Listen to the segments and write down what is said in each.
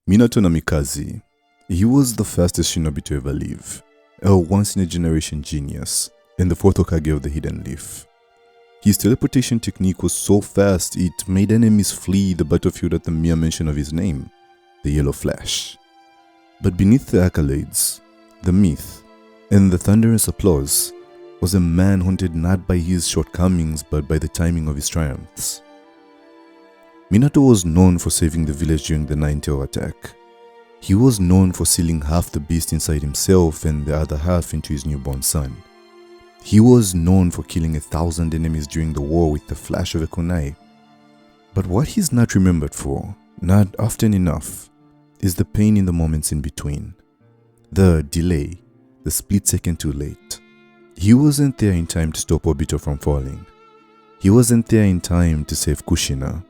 Minato Namikaze. He was the fastest shinobi to ever live, a once-in-a-generation genius, and the fourth Hokage of the Hidden Leaf. His teleportation technique was so fast it made enemies flee the battlefield at the mere mention of his name, the Yellow Flash. But beneath the accolades, the myth, and the thunderous applause was a man haunted not by his shortcomings but by the timing of his triumphs. Minato was known for saving the village during the Nine-Tail attack. He was known for sealing half the beast inside himself and the other half into his newborn son. He was known for killing 1,000 enemies during the war with the flash of a kunai. But what he's not remembered for, not often enough, is the pain in the moments in between. The delay, the split second too late. He wasn't there in time to stop Obito from falling. He wasn't there in time to save Kushina.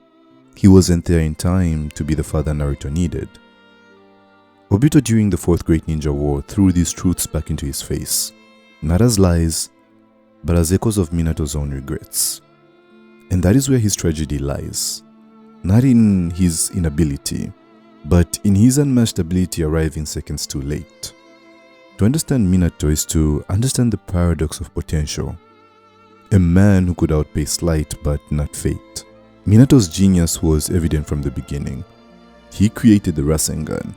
He wasn't there in time to be the father Naruto needed. Obito during the Fourth Great Ninja War threw these truths back into his face, not as lies, but as echoes of Minato's own regrets. And that is where his tragedy lies, not in his inability, but in his unmatched ability arriving seconds too late. To understand Minato is to understand the paradox of potential. A man who could outpace light but not fate. Minato's genius was evident from the beginning. He created the Rasengan.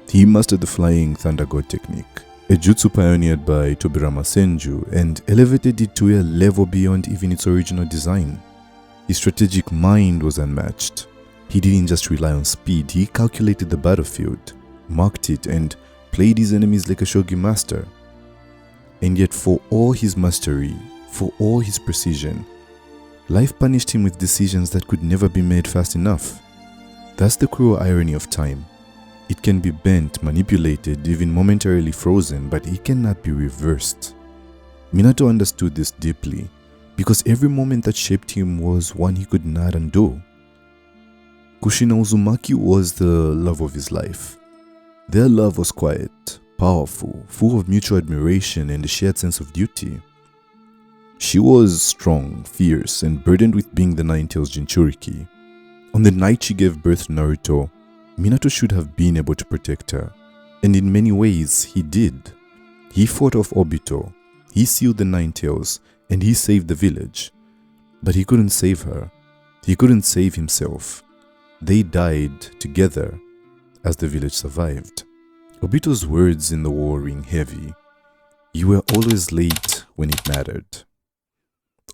He mastered the Flying Thunder God technique, a jutsu pioneered by Tobirama Senju, and elevated it to a level beyond even its original design. His strategic mind was unmatched. He didn't just rely on speed, he calculated the battlefield, marked it, and played his enemies like a shogi master. And yet for all his mastery, for all his precision, life punished him with decisions that could never be made fast enough. That's the cruel irony of time. It can be bent, manipulated, even momentarily frozen, but it cannot be reversed. Minato understood this deeply, because every moment that shaped him was one he could not undo. Kushina Uzumaki was the love of his life. Their love was quiet, powerful, full of mutual admiration and a shared sense of duty. She was strong, fierce, and burdened with being the Nine-Tails Jinchuriki. On the night she gave birth to Naruto, Minato should have been able to protect her, and in many ways he did. He fought off Obito, he sealed the Nine-Tails, and he saved the village. But he couldn't save her. He couldn't save himself. They died together as the village survived. Obito's words in the war ring heavy. You were always late when it mattered.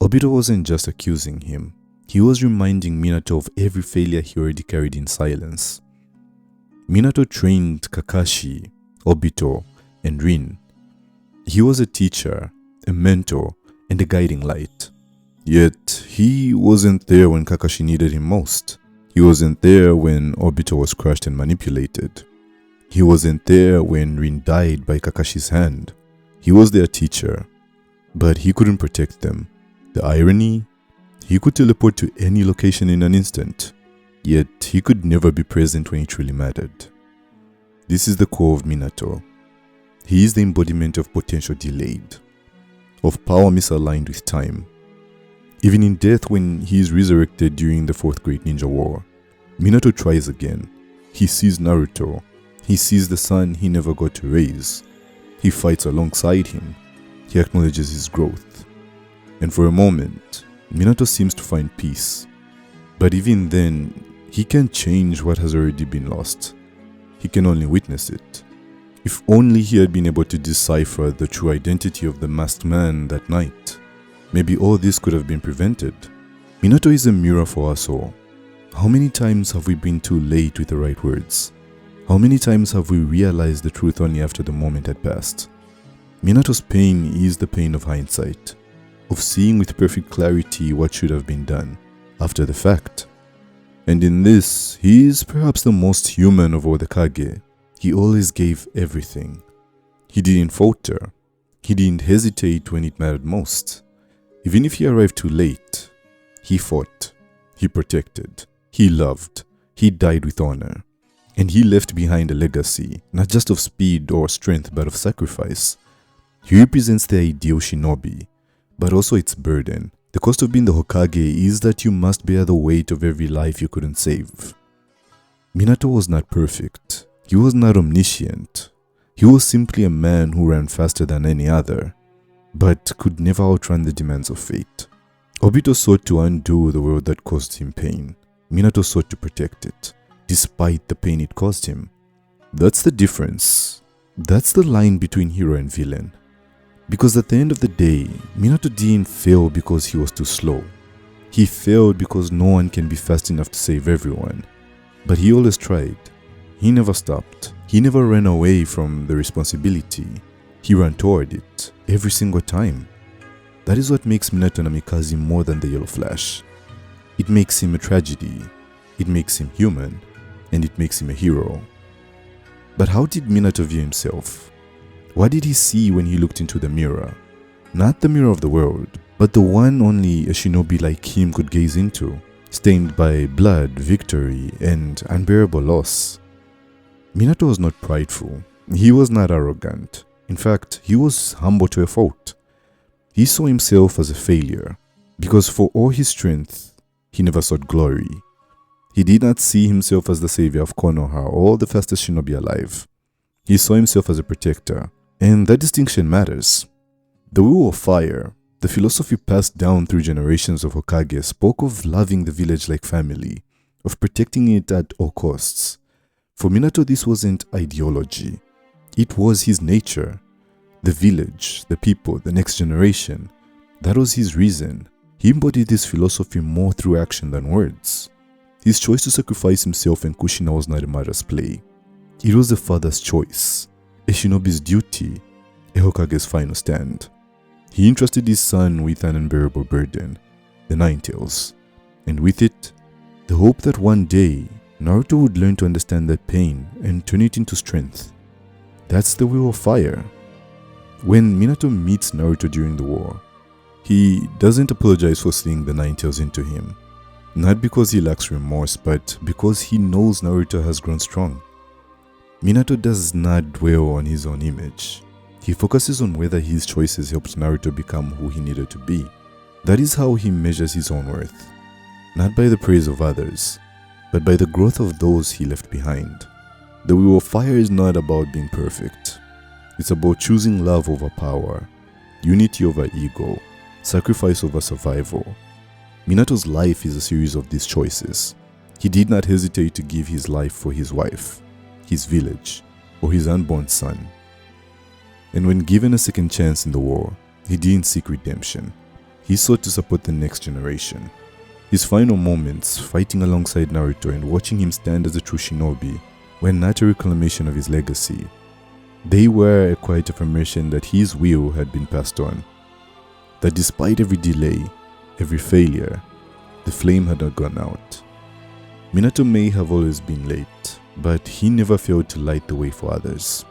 Obito wasn't just accusing him, he was reminding Minato of every failure he already carried in silence. Minato trained Kakashi, Obito, and Rin. He was a teacher, a mentor, and a guiding light. Yet, he wasn't there when Kakashi needed him most. He wasn't there when Obito was crushed and manipulated. He wasn't there when Rin died by Kakashi's hand. He was their teacher, but he couldn't protect them. The irony? He could teleport to any location in an instant, yet he could never be present when it truly mattered. This is the core of Minato. He is the embodiment of potential delayed, of power misaligned with time. Even in death, when he is resurrected during the Fourth Great Ninja War, Minato tries again. He sees Naruto. He sees the son he never got to raise. He fights alongside him. He acknowledges his growth. And for a moment, Minato seems to find peace. But even then, he can't change what has already been lost. He can only witness it. If only he had been able to decipher the true identity of the masked man that night, maybe all this could have been prevented. Minato is a mirror for us all. How many times have we been too late with the right words? How many times have we realized the truth only after the moment had passed? Minato's pain is the pain of hindsight, of seeing with perfect clarity what should have been done after the fact. And in this, he is perhaps the most human of all the Kage. He always gave everything. He didn't falter. He didn't hesitate when it mattered most. Even if he arrived too late, he fought, he protected, he loved, he died with honor. And he left behind a legacy, not just of speed or strength, but of sacrifice. He represents the ideal shinobi, but also its burden. The cost of being the Hokage is that you must bear the weight of every life you couldn't save. Minato was not perfect. He was not omniscient. He was simply a man who ran faster than any other, but could never outrun the demands of fate. Obito sought to undo the world that caused him pain. Minato sought to protect it, despite the pain it caused him. That's the difference. That's the line between hero and villain. Because at the end of the day, Minato didn't fail because he was too slow. He failed because no one can be fast enough to save everyone. But he always tried. He never stopped. He never ran away from the responsibility. He ran toward it every single time. That is what makes Minato Namikaze more than the Yellow Flash. It makes him a tragedy, it makes him human, and it makes him a hero. But how did Minato view himself? What did he see when he looked into the mirror? Not the mirror of the world, but the one only a shinobi like him could gaze into, stained by blood, victory, and unbearable loss. Minato was not prideful. He was not arrogant. In fact, he was humble to a fault. He saw himself as a failure, because for all his strength, he never sought glory. He did not see himself as the savior of Konoha or the fastest shinobi alive. He saw himself as a protector, and that distinction matters. The Will of Fire, the philosophy passed down through generations of Hokage, spoke of loving the village like family, of protecting it at all costs. For Minato, this wasn't ideology. It was his nature. The village, the people, the next generation. That was his reason. He embodied this philosophy more through action than words. His choice to sacrifice himself and Kushina was not a matter's play. It was a father's choice, a shinobi's duty, a Hokage's final stand. He entrusted his son with an unbearable burden, the Nine Tails, and with it, the hope that one day Naruto would learn to understand that pain and turn it into strength. That's the Will of Fire. When Minato meets Naruto during the war, he doesn't apologize for slaying the Nine Tails into him. Not because he lacks remorse, but because he knows Naruto has grown strong. Minato does not dwell on his own image. He focuses on whether his choices helped Naruto become who he needed to be. That is how he measures his own worth. Not by the praise of others, but by the growth of those he left behind. The Will of Fire is not about being perfect. It's about choosing love over power, unity over ego, sacrifice over survival. Minato's life is a series of these choices. He did not hesitate to give his life for his wife, his village, or his unborn son. And when given a second chance in the war, he didn't seek redemption. He sought to support the next generation. His final moments, fighting alongside Naruto and watching him stand as a true shinobi, were not a reclamation of his legacy. They were a quiet affirmation that his will had been passed on. That despite every delay, every failure, the flame had not gone out. Minato may have always been late, but he never failed to light the way for others.